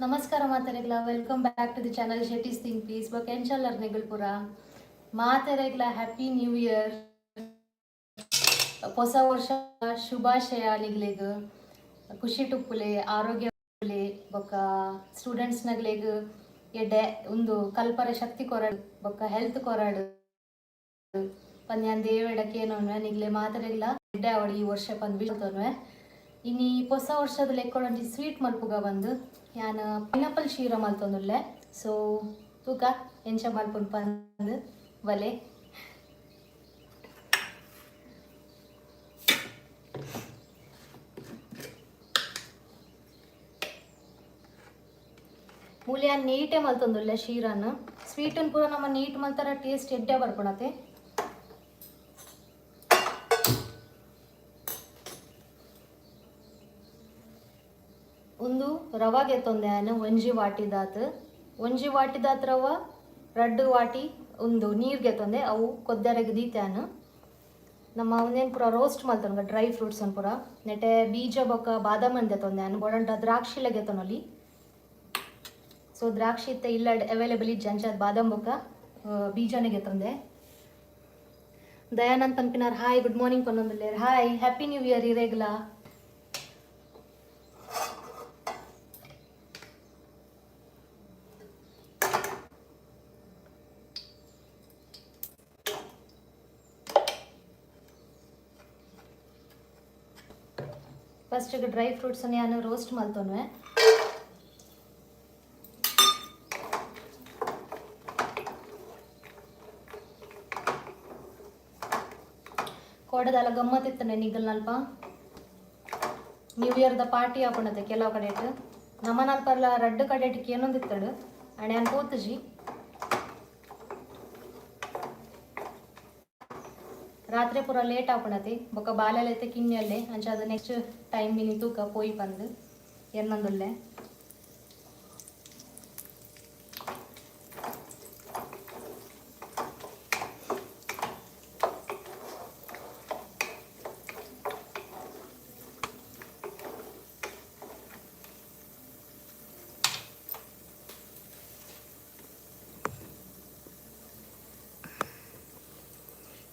ನಮಸ್ಕಾರ ಮಾತೆರೆಗ್ಲ welcome back to the channel ಶೆಟೀಸ್ ಥಿಂಕ್ ಪೀಸ್ ಬೊಕೆಂಚಲ್ಲರ್ ನೆಗಲ್ಪುರ ಮಾತೆರೆಗ್ಲ ಹ್ಯಾಪಿ ನ್ಯೂ ಇಯರ್ ಹೊಸ ವರ್ಷ ಶುಭಾಶಯ ನಿಗ್ಲೆಗ್ ಖುಷಿ ಟುಪ್ಪುಲೆ ಆರೋಗ್ಯ ಉಪ್ಪುಲೆ ಬೊಕ್ಕ ಸ್ಟೂಡೆಂಟ್ಸ್ ನಗ್ಲೆಗ್ ಎಡ್ಡೆ ಒಂದು ಕಲ್ಪರೆ ಶಕ್ತಿ ಕೊರಡು ಬೊಕ್ಕ ಹೆಲ್ತ್ ಕೊರಡು ಪನ್ಯಾನ್ ದೇವೆಡಕ್ಕೆ ಏನೋನ್ವೆ ನಿಗ್ಲೆ ಮಾತೆರೆಗ್ಲ ಎಡ್ಡೆ ಅವಳು ಈ ವರ್ಷ ಪಂದ್ ಬೀಳ್ತೋನ್ವೆ ಇನ್ನು ಹೊಸ ವರ್ಷದ ಲೆಕ್ಕೊಂಡಿ ಸ್ವೀಟ್ ಮಲ್ಪುಗ ಬಂದು ನಾನು ಪೈನಾಪಲ್ ಶೀರ ಮಲ್ತೊಂದುಲ್ಲೆ ಸೊ ತೂಕ ಎಂಚ ಮಲ್ಪುನ್ ಪಂದು ಬಲೆ ಮೂಲ್ಯ ನೀಟೇ ಮಲ್ತೊಂದುಲ್ಲೆ ಶೀರನ್ ಸ್ವೀಟನ್ ಪೂರ ನಮ್ಮ ನೀಟ್ ಮಲ್ತಾರ ಟೇಸ್ಟ್ ಎಡ್ಡೆ ಬರ್ಕೊಳತೆ ಒಂದು ರವಾ ಗೆತ್ತೊಂದೆ ನಾನು ಒಂಜಿ ವಾಟಿದಾತ್ ರವ ರಡ್ಡು ವಾಟಿ ಒಂದು ನೀರು ಗೆತ್ತೊಂದೆ ಅವು ಕೊದ್ದರೆಗೆ ದೀತ್ಯಾನು ನಮ್ಮ ಒಂದೇನು ಪೂರ ರೋಸ್ಟ್ ಮಲ್ತೊಂಗ ಡ್ರೈ ಫ್ರೂಟ್ಸ್ ಅನ್ ಪೂರ ನೆಟೆ ಬೀಜ ಬೊಕ್ಕ ಬಾದಾಮ್ ಅನ್ ಗೆತ್ತೊಂದೆ ನಾನು ಬೋಡಂಟ ದ್ರಾಕ್ಷಿಲ ಗೆತ್ತೊನೊಲಿ ಸೊ ದ್ರಾಕ್ಷಿ ಇತ್ತ ಇಲ್ಲ ಅವೈಲೇಬಲ್ ಇಜ್ಜ ಅಂಚ ಬಾದಾಮ್ ಬೊಕ್ಕ ಬೀಜನೇ ಗೆತ್ತೊಂದೆ ದಯಾನಂದ್ ಪನ್ಪಿನಾರ್ ಹಾಯ್ ಗುಡ್ ಮಾರ್ನಿಂಗ್ ಪನ್ನೊಂದುಲ್ಲೇರ್ ಹಾಯ್ ಹ್ಯಾಪಿ ನ್ಯೂ ಇಯರ್ ಇರೇಗ್ಲ ಫಸ್ಟ್ ಡ್ರೈ ಫ್ರೂಟ್ಸ್ ನಾನು ರೋಸ್ಟ್ ಮಲ್ತೊನ್ವೆ ಕೋಡದಲ್ಲ ಗಮ್ಮತ್ ಇತ್ತನೆ ನಿಗಲ್ ನ್ಯೂ ಇಯರ್ದ ಪಾರ್ಟಿ ಹಾಕೊಂಡತೆ ಕೆಲವು ಕಡೆ ನಮ್ಮ ನಲ್ಪರ್ಲ ರಡ್ಡು ಕಡೆ ಏನೊಂದಿತ್ತಡು ಅಣೆ ಅನ್ ಕೂತಜಿ ರಾತ್ರಿ ಪೂರ ಲೇಟ್ ಆಪಣತಿ ಬೊಕ್ಕ ಬಾಲೆಲ್ಲೈತೆ ಕಿನ್ಯಲ್ಲೇ ಅಂಚ ಅದು ನೆಕ್ಸ್ಟ್ ಟೈಮ್ ಮಿನಿ ತೂಕ ಪೋಯಿ ಬಂದು ಎನ್ನೊಂದುಲ್ಲೆ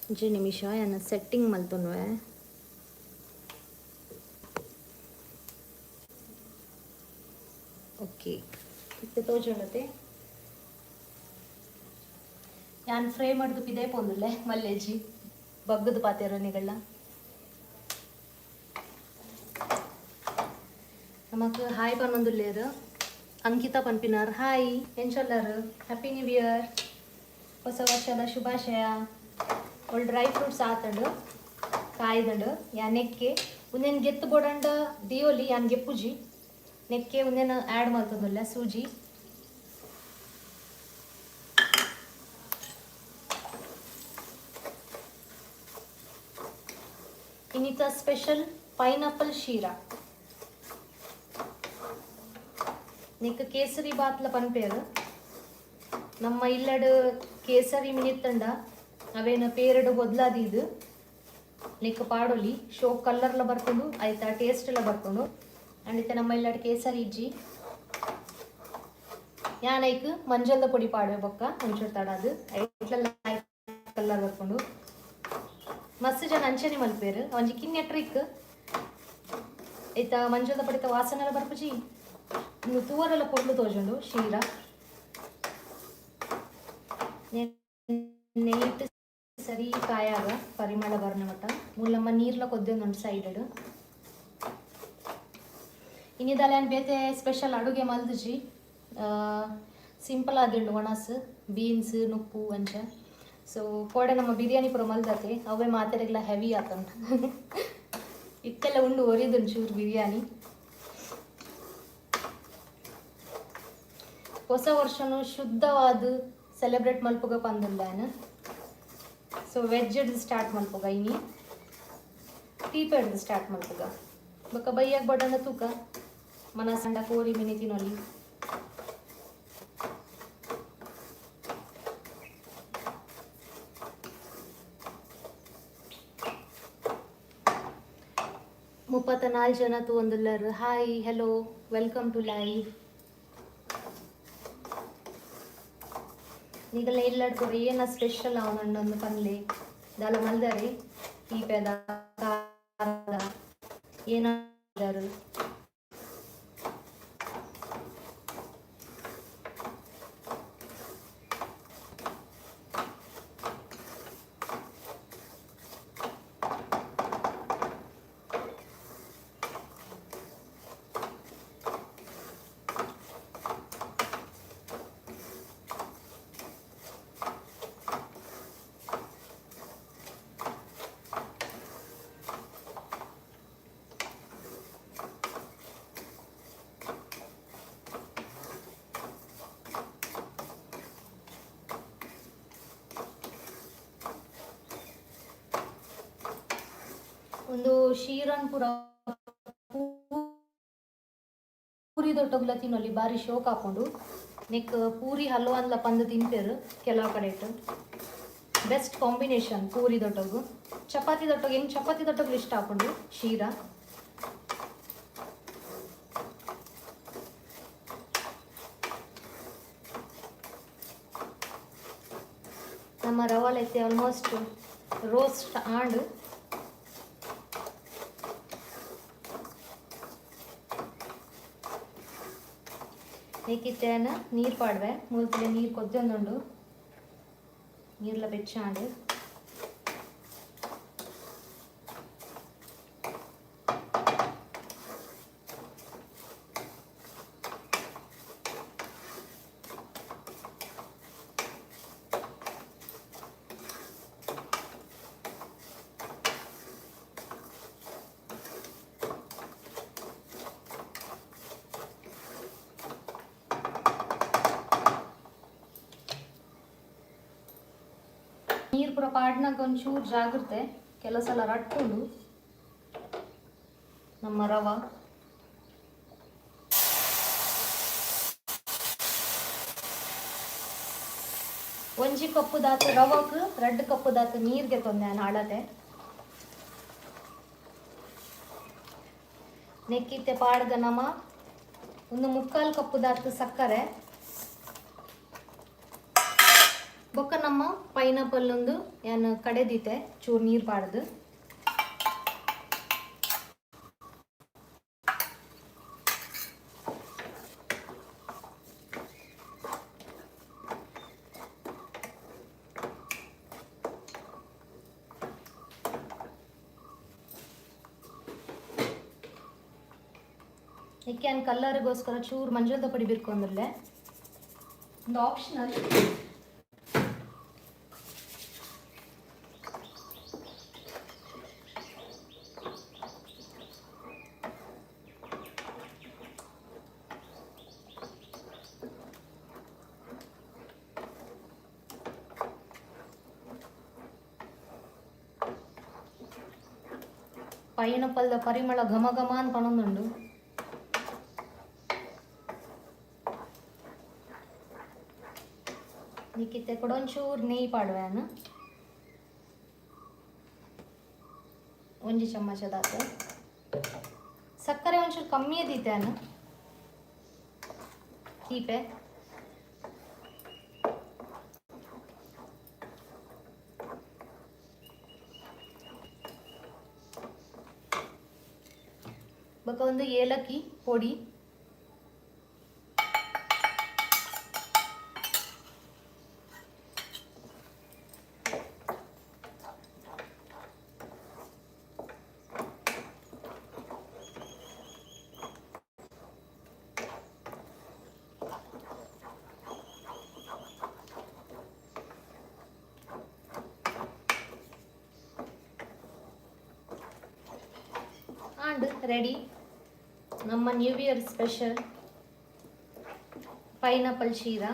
ಒಂಚೂರು ನಿಮಿಷ ಏನು ಸೆಟ್ಟಿಂಗ್ ಮಲ್ತೊನ್ವೆ ಓಕೆ ಇತ್ತೆ ತೋಜೊಳತೆ ನಾನು ಫ್ರೈ ಮಾಡಿದ್ದು ಪಿದೇ ಪೋಂದುಲ್ಲೆ ಮಲ್ಲೇಜಿ ಬಗ್ಗದು ಪಾತೆರನಿಗಳ ನಮಕ್ ಹಾಯ್ ಪನ್ನೊಂದುಲ್ಲೇರು ಅಂಕಿತಾ ಪನ್ಪಿನಾರ್ ಹಾಯ್ ಎಂಚಲ್ಲರು ಹ್ಯಾಪಿ ನ್ಯೂ ಇಯರ್ ಹೊಸ ವರ್ಷದ ಶುಭಾಶಯ ಒಳ್ಳೆ ಡ್ರೈ ಫ್ರೂಟ್ಸ್ ಆತಂಡು ಕಾಯ್ದಂಡು ಯಾ ನೆಕ್ಕೆ ಒಂದೇನು ಗೆತ್ತು ಬೋಡಂಡ ದಿಯೋಲಿ ಯಾನ್ ಗೆಪ್ಪುಜಿ ನೆಕ್ಕೆ ಒಂದೇನು ಆ್ಯಡ್ ಮಾಡ್ತದಲ್ಲ ಸೂಜಿ ಇನ್ನಿತ ಸ್ಪೆಷಲ್ ಪೈನಾಪಲ್ ಶೀರಾ ನೆಕ್ ಕೇಸರಿ ಬಾತ್ಲ ಪನ್ಪೇರು ನಮ್ಮ ಇಲ್ಲಡು ಕೇಸರಿ ಮಿನಿತ್ತಂಡ ಅವೇನು ಪೇರಡು ಬದಲಾದಿದ್ದು ನೆಕ್ ಪಾಡೊಲಿ ಶೋ ಕಲ್ಲರ್ಲ ಬರ್ಕೊಂಡು ಆಯ್ತಾ ಟೇಸ್ಟ್ ಎಲ್ಲ ಬರ್ಕೊಂಡು ಅಂಡಿತ ನಮ್ಮ ಇಲ್ಲಡ್ ಕೇಸರಿ ಇಜ್ಜಿ ಯಾನೈಕ್ ಮಂಜಲ್ದ ಪೊಡಿ ಪಾಡುವೆ ಬೊಕ್ಕ ಒಂಚೂರು ತಡದು ಐಟ್ಲೆಲ್ಲ ಕಲ್ಲರ್ ಬರ್ಕೊಂಡು ಮಸ್ತ್ ಜನ ಅಂಚನೆ ಮಲ್ಪೇರು ಒಂಜಿ ಕಿನ್ನೆ ಟ್ರಿಕ್ ಆಯ್ತಾ ಮಂಜಲ್ದ ಪಡಿತ ವಾಸನೆ ಎಲ್ಲ ಬರ್ಪುಜಿ ಇನ್ನು ತೂವರೆಲ್ಲ ಪೊಡ್ಲು ತೋಜುಂಡು ಶೀರಾ ನೆಯ್ಟ್ ಸರಿ ಕಾಯಾಗ ಪರಿಮಳ ಬರ್ನ ಮಟ್ಟ ಮೂಲಮ್ಮ ನೀರ್ಲ ಕೊದ್ದೊಂದು ಸೈಡ್ ಇನ್ನಿದಲ್ಲ ಏನು ಬೇತೆ ಸ್ಪೆಷಲ್ ಅಡುಗೆ ಮಲ್ದಜಿ ಸಿಂಪಲ್ ಆದಿಂಡು ಒಣಸ್ ಬೀನ್ಸ್ ನುಪ್ಪು ಅಂಚ ಸೊ ಕೋಡೆ ನಮ್ಮ ಬಿರಿಯಾನಿ ಪುರ ಮಲ್ದತೆ ಅವೇ ಮಾತೆರೆಗ್ಲ ಹೆವಿ ಆತಂಟ ಇತ್ತೆಲ್ಲ ಉಂಡು ಒರಿದೊಂದು ಚೂರು ಬಿರಿಯಾನಿ ಹೊಸ ವರ್ಷನು ಶುದ್ಧವಾದ ಸೆಲೆಬ್ರೇಟ್ ಮಲ್ಪುಗ ಪಂದುಲ್ಲಾನ ಸೊ ವೆಜ್ ಹಿಡ್ದು ಸ್ಟಾರ್ಟ್ ಮಲ್ಪುಗ ಇನಿ ಟೀಪ್ ಹಿಡ್ದು ಸ್ಟಾರ್ಟ್ ಮಲ್ಪುಗ ಬೊಕ್ಕ ಬೈಯಾಗ ಬಡಂದ ತೂಕ ಮನ ಸಂಡ ಕೋರಿ ಮಿನಿ ತಿನ್ನೊಲಿ ಮುಪ್ಪತ್ತ 4 ಜನ ತೂಂದುಲ್ಲರು hi hello welcome to live ಈಗಲ್ಲ ಎಲ್ಲಾಡ್ಕೊಡ್ರಿ ಏನ ಸ್ಪೆಷಲ್ ಅವನೊಂದು ಪನ್ಲೆ ದಾಲ ಮಲ್ದಾರಿ ತೀಪೆದ ಏನಾರು ಒಂದು ಶೀರನ್ ಪುರ ಪೂರಿ ದೊಡ್ಡಗ್ಲ ತಿನ್ನೋಲಿ ಬಾರಿ ಶೋಕ್ ಹಾಕೊಂಡು ನೆಕ್ ಪೂರಿ ಹಲ್ವಾನ್ಲ ಪಂದು ತಿಂತೇರು ಕೆಲವು ಕಡೆ ಇಟ್ಟು ಬೆಸ್ಟ್ ಕಾಂಬಿನೇಷನ್ ಪೂರಿ ದೊಡ್ಡಗು ಚಪಾತಿ ದೊಡ್ಡಗು ಹೆಂಗೆ ಚಪಾತಿ ದೊಡ್ಡಗ್ಲು ಇಷ್ಟ ಹಾಕೊಂಡು ಶೀರ ನಮ್ಮ ರವಾಲೈತೆ ಆಲ್ಮೋಸ್ಟ್ ರೋಸ್ಟ್ ಆಂಡ್ ಹೇಗಿತ್ತೇನ ನೀರು ಪಾಡ್ವೆ ಮೂಲತಲೆ ನೀರು ಕೊದ್ದೊಂದುಂಡು ನೀರ್ಲ ಬೆಚ್ಚಾಂಡು ನೀರು ಪೂರ ಪಾಡ್ನಾಗ ಒಂಚೂರು ಜಾಗ್ರತೆ ಕೆಲವು ಸಲ ರಟ್ಕೊಂಡು ನಮ್ಮ ರವ ಒಂಜಿ ಕಪ್ಪು ದಾತ ರವಕ್ಕೆ 2 ಕಪ್ಪು ದಾತ ನೀರಿಗೆ ತೊಂದೆ ನಾಳತೆ ನೆಕ್ಕಿತ್ತೆ ಪಾಡ್ದ ನಮ್ಮ 1/4 ಕಪ್ಪು ದಾತ ಸಕ್ಕರೆ ಬೊಕ್ಕ ನಮ್ಮ ಪೈನಾಪಲ್ ಒಂದು ಏನು ಕಡೆದಿತ್ತೆ ಚೂರು ನೀರು ಪಾಡ್ದು ಇದಕ್ಕೆ ಕಲ್ಲರಿಗೋಸ್ಕರ ಚೂರು ಮಂಜಳದ ಪುಡಿ ಬಿರ್ಕೊಂಡ್ರಲ್ಲೇ ಒಂದು ಆಪ್ಷನಲ್ ಪೈನಾಪಲ್ದ ಪರಿಮಳ ಘಮ ಘಮ ಅಂತ ಪಣೊಂದುಂಡು ನಿಕ್ಕಿತ್ತೆ ಕೊಡೊಂಚೂರು ನೆಯ್ಯಿ ಪಾಡುವೆನು 1 ಚಮಚದಾತ ಸಕ್ಕರೆ ಒಂಚೂರು ಕಮ್ಮಿ ದೀತೇನು ತೀಪೆ ಬೊಕ ಒಂದು ಏಲಕ್ಕಿ ಪೊಡಿ ಆ್ಯಂಡ್ ರೆಡಿ ನಮ್ಮ ನ್ಯೂ ಇಯರ್ ಸ್ಪೆಷಲ್ ಪೈನಾಪಲ್ ಶೀರಾ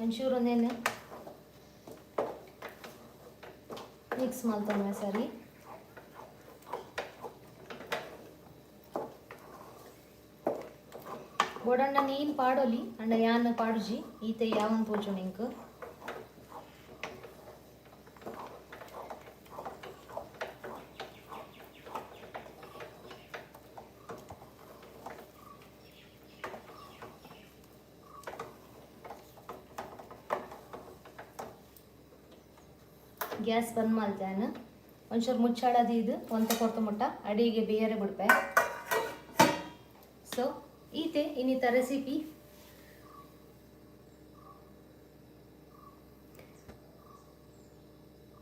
ಒಂಚೂರು ಒಂದೇನು ಮಿಕ್ಸ್ ಮಾಡ್ತಾನೆ ಸರಿ ಬೋಡಣ್ಣ ನೀನು ಪಾಡೋಲಿ ಅಂಡ ಯಾನ್ ಪಾಡುಜಿ ಈತೆ ಯಾವನ್ ತೋಜು ನಿಂಕು ಗ್ಯಾಸ್ ಬಂದ್ ಮಾಡ್ತೇನೆ ಒಂಚೂರು ಮುಚ್ಚಾಡದು ಇದು ಒಂತ ಕೊರ್ತು ಮುಟ್ಟ ಅಡಿಗೆ ಬೇರೆ ಬಿಡ್ಪೆ ಸೊ ಈತೆ ಇನ್ನಿತ ರೆಸಿಪಿ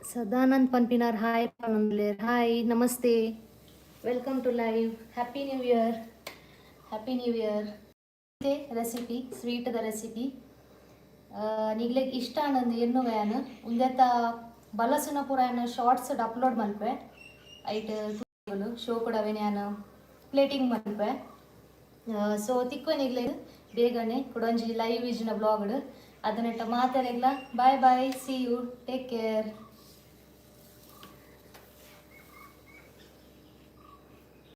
ಸದಾನಂದ್ ಪನ್ಪಿನಾರ್ ಹಾಯ್ ಪನಂದ್ಲೇರ್ ಹಾಯ್ ನಮಸ್ತೆ welcome to live happy new year ಇದೆ ರೆಸಿಪಿ ಸ್ವೀಟ್ದ ರೆಸಿಪಿ ನಿಗ್ಲೆಗ್ ಇಷ್ಟ ಅನ್ನೋದು ಎನ್ನು ವ್ಯಾನ್ ಉಂದೆತ್ತ ಬಲಸುನ ಪೂರ ಏನು ಶಾರ್ಟ್ಸ್ ಅಪ್ಲೋಡ್ ಮಲ್ಪೆ ಐಟ್ ಶೋ ಕೂಡ ನಾನು ಪ್ಲೇಟಿಂಗ್ ಮಲ್ಪೆ ಸೊ ತಿಕ್ಕೊನಿಗ್ಲೆ ಬೇಗನೆ ಕುಡೊಂಜಿ ಲೈವ್ ಇಜ್ನ ಬ್ಲಾಗ್ಡ್ ಅದನ್ನೆಟ್ಟ ಮಾತಾಡಿಲ್ಲ bye bye see you take care